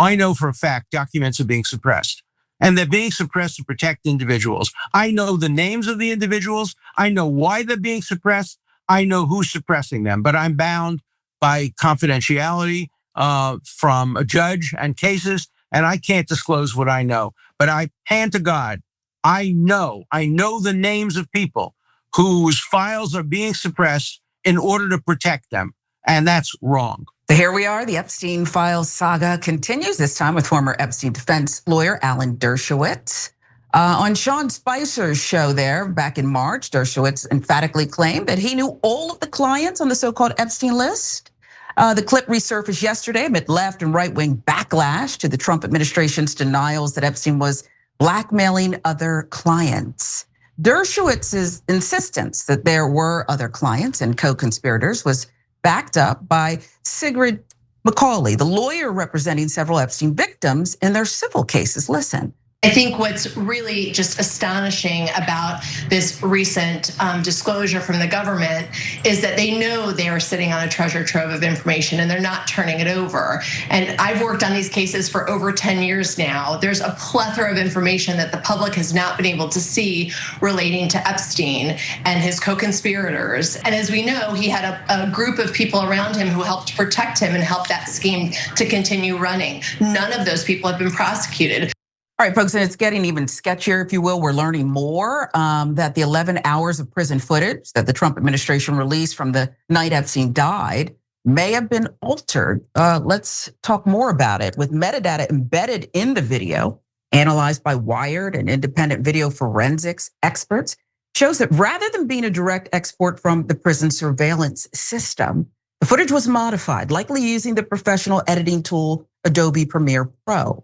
I know for a fact documents are being suppressed. And they're being suppressed to protect individuals. I know the names of the individuals. I know why they're being suppressed. I know who's suppressing them. But I'm bound by confidentiality from a judge and cases, and I can't disclose what I know. But I hand to God, I know the names of people whose files are being suppressed in order to protect them. And that's wrong. So here we are, the Epstein files saga continues, this time with former Epstein defense lawyer Alan Dershowitz. On Sean Spicer's show there back in March, Dershowitz emphatically claimed that he knew all of the clients on the so-called Epstein list. The clip resurfaced yesterday amid left and right-wing backlash to the Trump administration's denials that Epstein was blackmailing other clients. Dershowitz's insistence that there were other clients and co-conspirators was backed up by Sigrid McCauley, the lawyer representing several Epstein victims in their civil cases. Listen. I think what's really just astonishing about this recent disclosure from the government is that they know they are sitting on a treasure trove of information and they're not turning it over. And I've worked on these cases for over 10 years now. There's a plethora of information that the public has not been able to see relating to Epstein and his co-conspirators. And as we know, he had a group of people around him who helped protect him and help that scheme to continue running. None of those people have been prosecuted. All right, folks, and it's getting even sketchier, if you will. We're learning more that the 11 hours of prison footage that the Trump administration released from the night Epstein died may have been altered. Let's talk more about it. With metadata embedded in the video, analyzed by Wired and independent video forensics experts, shows that rather than being a direct export from the prison surveillance system, the footage was modified, likely using the professional editing tool Adobe Premiere Pro.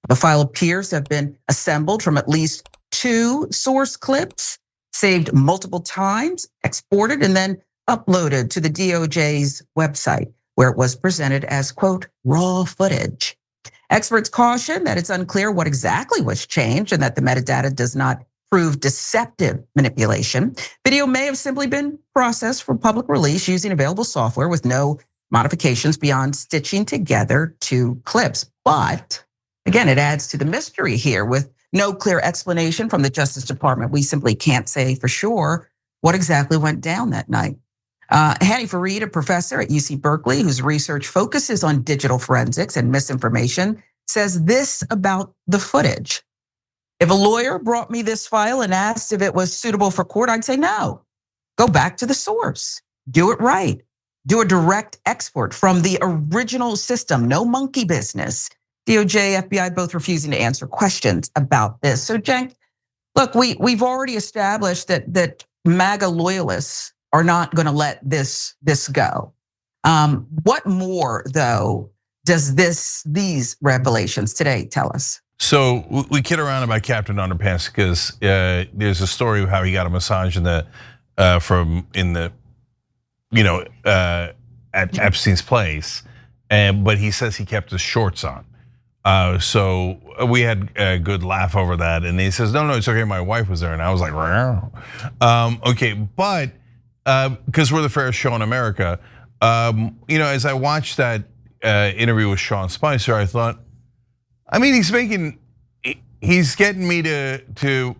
The file appears to have been assembled from at least 2 source clips, saved multiple times, exported, and then uploaded to the DOJ's website, where it was presented as, quote, raw footage. Experts caution that it's unclear what exactly was changed and that the metadata does not prove deceptive manipulation. Video may have simply been processed for public release using available software with no modifications beyond stitching together 2 clips. But again, it adds to the mystery here with no clear explanation from the Justice Department. We simply can't say for sure what exactly went down that night. Hani Farid, a professor at UC Berkeley, whose research focuses on digital forensics and misinformation, says this about the footage. If a lawyer brought me this file and asked if it was suitable for court, I'd say no. Go back to the source. Do it right. Do a direct export from the original system. No monkey business. DOJ, FBI both refusing to answer questions about this. So, Cenk, look, we've already established that MAGA loyalists are not going to let this go. What more, though, does these revelations today tell us? So we kid around about Captain Underpants because there's a story of how he got a massage at Epstein's place, but he says he kept his shorts on. So we had a good laugh over that, and he says, "No, it's okay. My wife was there," and I was like, "Wow." Okay, but because we're the fairest show in America, as I watched that interview with Sean Spicer, I thought, I mean, he's getting me to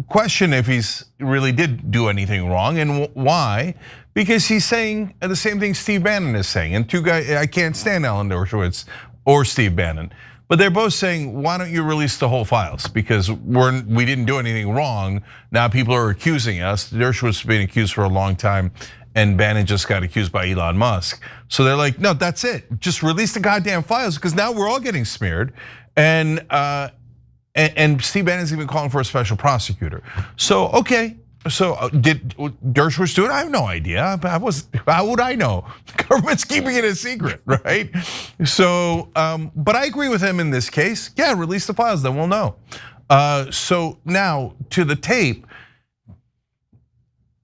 question if he's really did do anything wrong and why, because he's saying the same thing Steve Bannon is saying, and 2 guys, I can't stand Alan Dershowitz or Steve Bannon, but they're both saying, why don't you release the whole files? Because we didn't do anything wrong. Now people are accusing us. Dershowitz has been accused for a long time, and Bannon just got accused by Elon Musk. So they're like, no, that's it. Just release the goddamn files, because now we're all getting smeared. And Steve Bannon's even calling for a special prosecutor. So, okay. So did Dershowitz do it? I have no idea. How would I know? The government's keeping it a secret, right? So, but I agree with him in this case. Yeah, release the files, then we'll know. So now to the tape.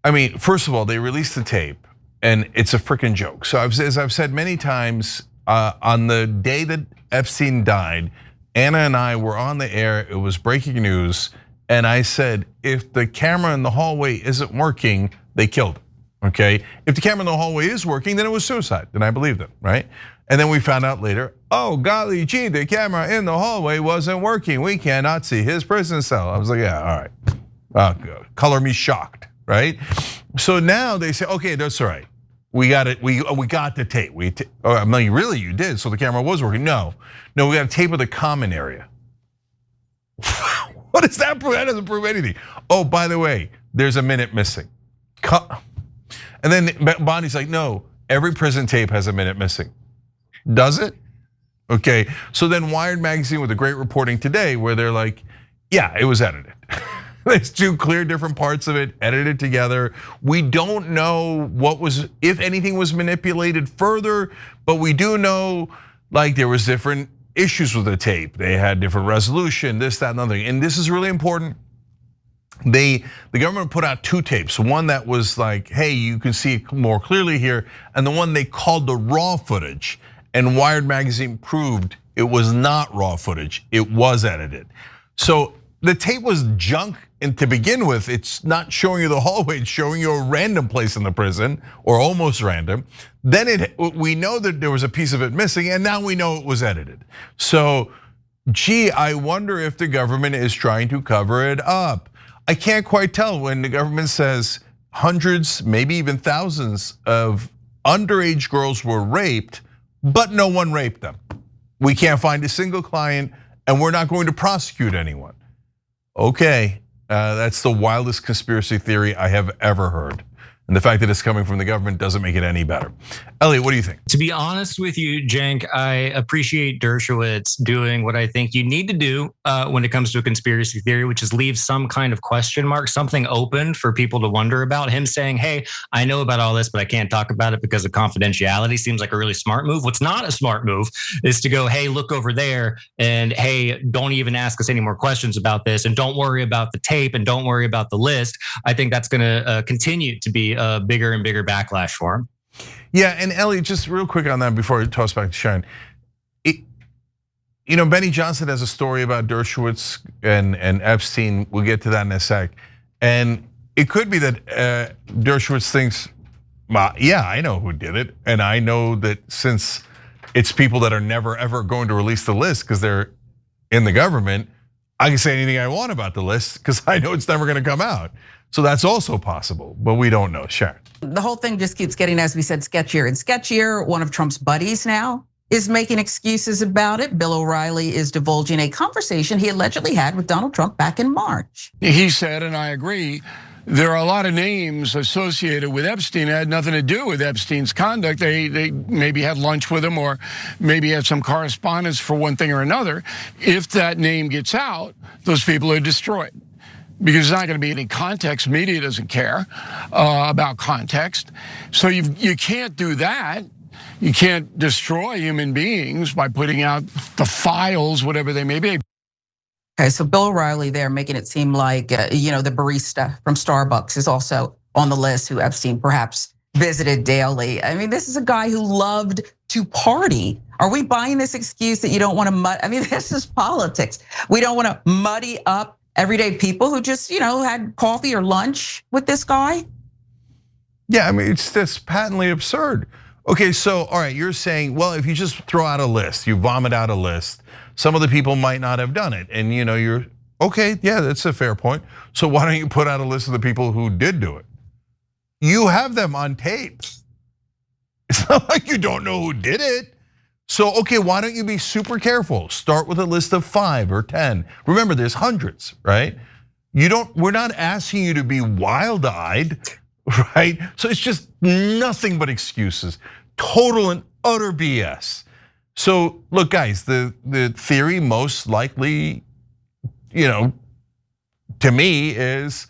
I mean, first of all, they released the tape, and it's a freaking joke. So as I've said many times, on the day that Epstein died, Anna and I were on the air. It was breaking news. And I said, if the camera in the hallway isn't working, they killed him, okay? If the camera in the hallway is working, then it was suicide, then I believe them, right? And then we found out later, oh, golly gee, the camera in the hallway wasn't working. We cannot see his prison cell. I was like, yeah, all right. Color me shocked, right? So now they say, okay, that's all right. We got it. We got the tape. No, you did. So the camera was working. No, we got a tape of the common area. What does that prove? That doesn't prove anything. Oh, by the way, there's a minute missing. And then Bonnie's like, no, every prison tape has a minute missing. Does it? Okay, so then Wired Magazine with the great reporting today where they're like, yeah, it was edited. There's two clear different parts of it, edited together. We don't know what was, if anything was manipulated further, but we do know like there was different issues with the tape. They had different resolution, this, that, and other. And this is really important. The government put out two tapes. One that was like, hey, you can see it more clearly here, and the one they called the raw footage. And Wired Magazine proved it was not raw footage, it was edited. So the tape was junk, and to begin with, it's not showing you the hallway, it's showing you a random place in the prison, or almost random. Then we know that there was a piece of it missing, and now we know it was edited. So, gee, I wonder if the government is trying to cover it up. I can't quite tell when the government says hundreds, maybe even thousands of underage girls were raped, but no one raped them. We can't find a single client, and we're not going to prosecute anyone. Okay, that's the wildest conspiracy theory I have ever heard. And the fact that it's coming from the government doesn't make it any better. Elliot, what do you think? To be honest with you, Cenk, I appreciate Dershowitz doing what I think you need to do when it comes to a conspiracy theory, which is leave some kind of question mark, something open for people to wonder about. Him saying, hey, I know about all this, but I can't talk about it because of confidentiality seems like a really smart move. What's not a smart move is to go, hey, look over there, and hey, don't even ask us any more questions about this, and don't worry about the tape, and don't worry about the list. I think that's gonna continue to be a bigger and bigger backlash for him. Yeah, and Ellie, just real quick on that before I toss back to Shine. Benny Johnson has a story about Dershowitz and Epstein. We'll get to that in a sec. And it could be that Dershowitz thinks, yeah, I know who did it. And I know that since it's people that are never ever going to release the list because they're in the government, I can say anything I want about the list because I know it's never gonna come out. So that's also possible, but we don't know. Sharon. The whole thing just keeps getting, as we said, sketchier and sketchier. One of Trump's buddies now is making excuses about it. Bill O'Reilly is divulging a conversation he allegedly had with Donald Trump back in March. He said, and I agree, there are a lot of names associated with Epstein that had nothing to do with Epstein's conduct. They maybe had lunch with him or maybe had some correspondence for one thing or another. If that name gets out, those people are destroyed. Because there's not going to be any context. Media doesn't care about context. So you can't do that. You can't destroy human beings by putting out the files, whatever they may be. Okay, so Bill O'Reilly there making it seem like, the barista from Starbucks is also on the list who Epstein perhaps visited daily. I mean, this is a guy who loved to party. Are we buying this excuse that you don't want to this is politics. We don't want to muddy up everyday people who just, had coffee or lunch with this guy? Yeah, it's just patently absurd. Okay, so all right, you're saying, well, if you just throw out a list, you vomit out a list, some of the people might not have done it. And you're, okay, yeah, that's a fair point. So why don't you put out a list of the people who did do it? You have them on tape. It's not like you don't know who did it. So, okay, why don't you be super careful? Start with a list of 5 or 10. Remember, there's hundreds, right? We're not asking you to be wild-eyed, right? So it's just nothing but excuses. Total and utter BS. So look, guys, the theory most likely, to me is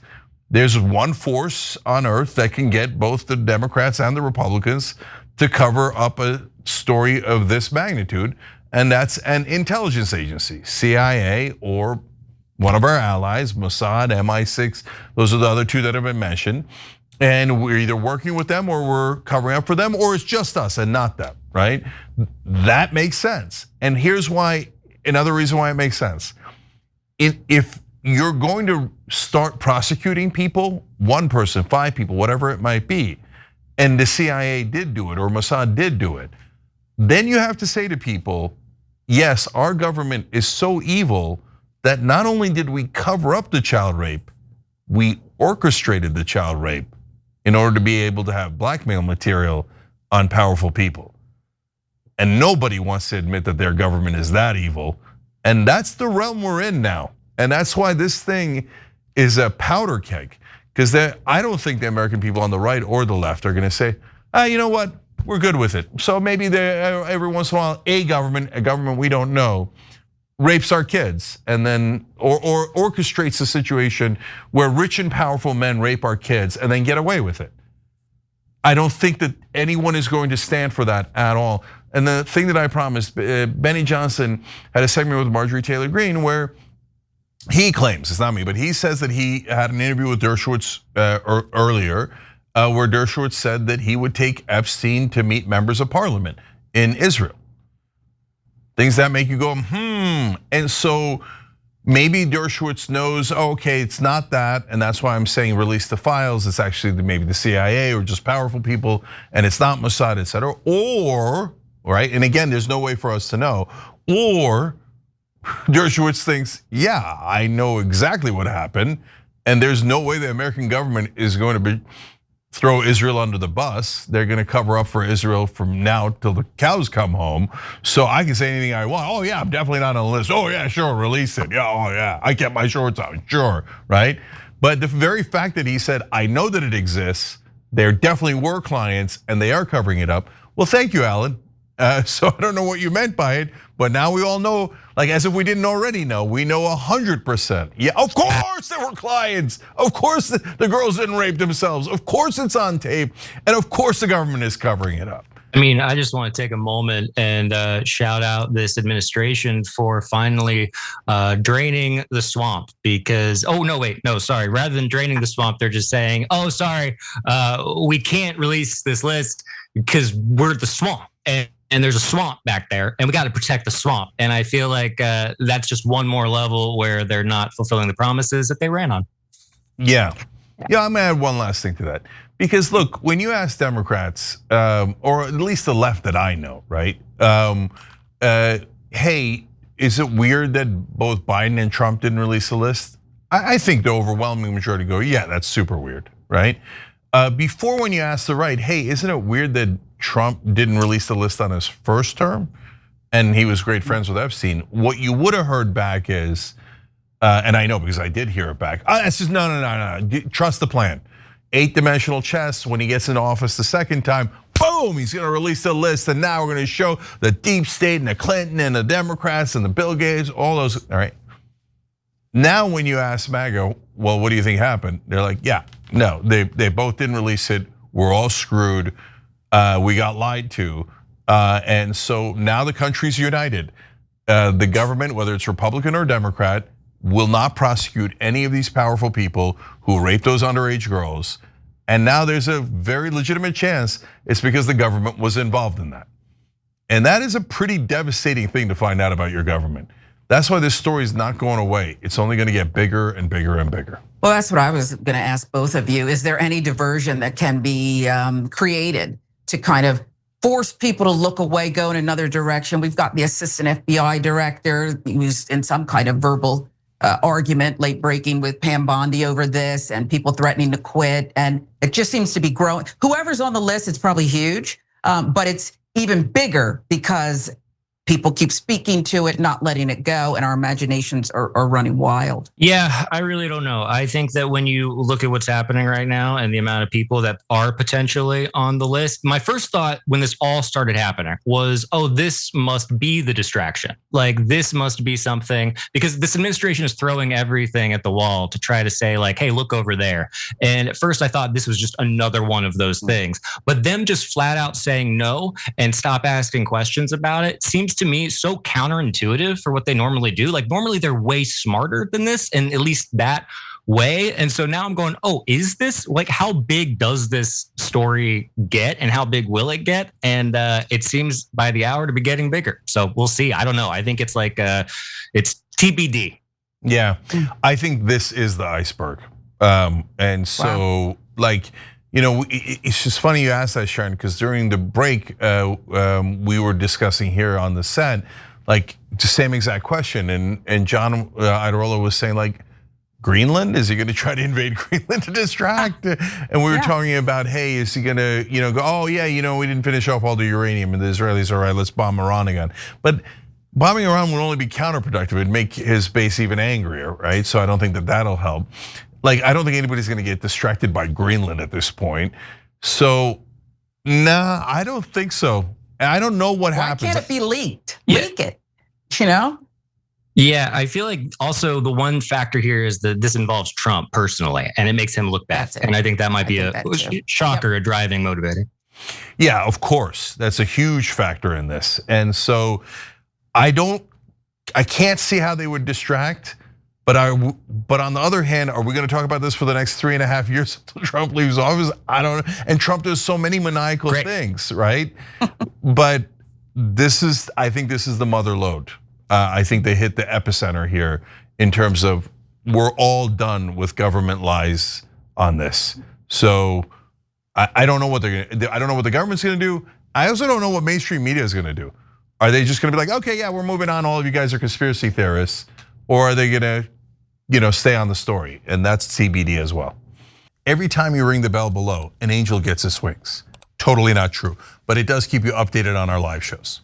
there's one force on earth that can get both the Democrats and the Republicans to cover up a story of this magnitude, and that's an intelligence agency, CIA or one of our allies, Mossad, MI6, those are the other two that have been mentioned. And we're either working with them or we're covering up for them, or it's just us and not them, right? That makes sense. And here's why, another reason why it makes sense. If you're going to start prosecuting people, one person, 5 people, whatever it might be, and the CIA did do it or Mossad did do it, then you have to say to people, yes, our government is so evil that not only did we cover up the child rape, we orchestrated the child rape in order to be able to have blackmail material on powerful people. And nobody wants to admit that their government is that evil. And that's the realm we're in now. And that's why this thing is a powder keg. Because I don't think the American people on the right or the left are gonna say, you know what, we're good with it. So maybe every once in a while, a government we don't know, rapes our kids and then or orchestrates a situation where rich and powerful men rape our kids and then get away with it. I don't think that anyone is going to stand for that at all. And the thing that I promised, Benny Johnson had a segment with Marjorie Taylor Greene where he claims, it's not me, but he says that he had an interview with Dershowitz earlier where Dershowitz said that he would take Epstein to meet members of parliament in Israel. Things that make you go, And so maybe Dershowitz knows, okay, it's not that, and that's why I'm saying release the files. It's actually maybe the CIA or just powerful people, and it's not Mossad, et cetera. Or, right, and again, there's no way for us to know. Or Dershowitz thinks, yeah, I know exactly what happened, and there's no way the American government is going to throw Israel under the bus. They're gonna cover up for Israel from now till the cows come home. So I can say anything I want. Oh yeah, I'm definitely not on the list. Oh yeah, sure, release it. Yeah, oh yeah, I kept my shorts on, sure, right? But the very fact that he said, I know that it exists, there definitely were clients and they are covering it up. Well, thank you, Alan. So I don't know what you meant by it, but now we all know, like as if we didn't already know, we know 100%. Yeah, of course there were clients. Of course the girls didn't rape themselves. Of course it's on tape. And of course the government is covering it up. I mean, I just want to take a moment and shout out this administration for finally draining the swamp because, rather than draining the swamp, they're just saying, oh, sorry, we can't release this list because we're the swamp. And there's a swamp back there, and we got to protect the swamp. And I feel like that's just one more level where they're not fulfilling the promises that they ran on. Yeah, I'm gonna add one last thing to that. Because look, when you ask Democrats, or at least the left that I know, right? Hey, is it weird that both Biden and Trump didn't release a list? I think the overwhelming majority go, yeah, that's super weird, right? Before when you ask the right, hey, isn't it weird that Trump didn't release the list on his first term and he was great friends with Epstein? What you would have heard back is, and I know because I did hear it back, that's just no, trust the plan. 8-dimensional chess, when he gets into office the second time, boom, he's gonna release the list and now we're gonna show the deep state and the Clinton and the Democrats and the Bill Gates, all those, all right. Now when you ask MAGA, well, what do you think happened? They're like, yeah, no, they both didn't release it, we're all screwed. We got lied to, and so now the country's united. The government, whether it's Republican or Democrat, will not prosecute any of these powerful people who raped those underage girls. And now there's a very legitimate chance it's because the government was involved in that. And that is a pretty devastating thing to find out about your government. That's why this story is not going away. It's only gonna get bigger and bigger and bigger. Well, that's what I was gonna ask both of you. Is there any diversion that can be created to kind of force people to look away, go in another direction? We've got the assistant FBI director who's in some kind of verbal argument, late breaking with Pam Bondi over this, and people threatening to quit. And it just seems to be growing. Whoever's on the list, it's probably huge, but it's even bigger because people keep speaking to it, not letting it go, and our imaginations are running wild. Yeah, I really don't know. I think that when you look at what's happening right now and the amount of people that are potentially on the list, my first thought when this all started happening was, oh, this must be the distraction. Like this must be something, because this administration is throwing everything at the wall to try to say like, hey, look over there. And at first I thought this was just another one of those things, but them just flat out saying no and stop asking questions about it seems to me so counterintuitive for what they normally do. Like normally they're way smarter than this, and at least that way. And so now I'm going, oh, is this like, how big does this story get and how big will it get? And it seems by the hour to be getting bigger. So we'll see. I don't know. I think it's like, it's TBD. Yeah, I think this is the iceberg. And so like, it's just funny you asked that, Sharon, because during the break, we were discussing here on the set, like the same exact question, and John Iadarola was saying like, Greenland? Is he going to try to invade Greenland to distract? And we were talking about, hey, is he going to, go, oh yeah, we didn't finish off all the uranium, and the Israelis, all right, let's bomb Iran again. But bombing Iran would only be counterproductive. It'd make his base even angrier, right? So I don't think that that'll help. Like, I don't think anybody's going to get distracted by Greenland at this point. So, nah, I don't think so. I don't know what happens. Why can't it be leaked? Leak it, Yeah, I feel like also the one factor here is that this involves Trump personally, and it makes him look bad. And I think that might be a shocker, a driving motivator. Yeah, of course. That's a huge factor in this. And so I can't see how they would distract. But on the other hand, are we going to talk about this for the next 3.5 years until Trump leaves office? I don't know. And Trump does so many maniacal things, right? But I think this is the mother lode. I think they hit the epicenter here in terms of we're all done with government lies on this. So I don't know what I don't know what the government's going to do. I also don't know what mainstream media is going to do. Are they just going to be like, okay, yeah, we're moving on. All of you guys are conspiracy theorists. Or are they gonna, stay on the story? And that's TBD as well. Every time you ring the bell below, an angel gets his wings. Totally not true, but it does keep you updated on our live shows.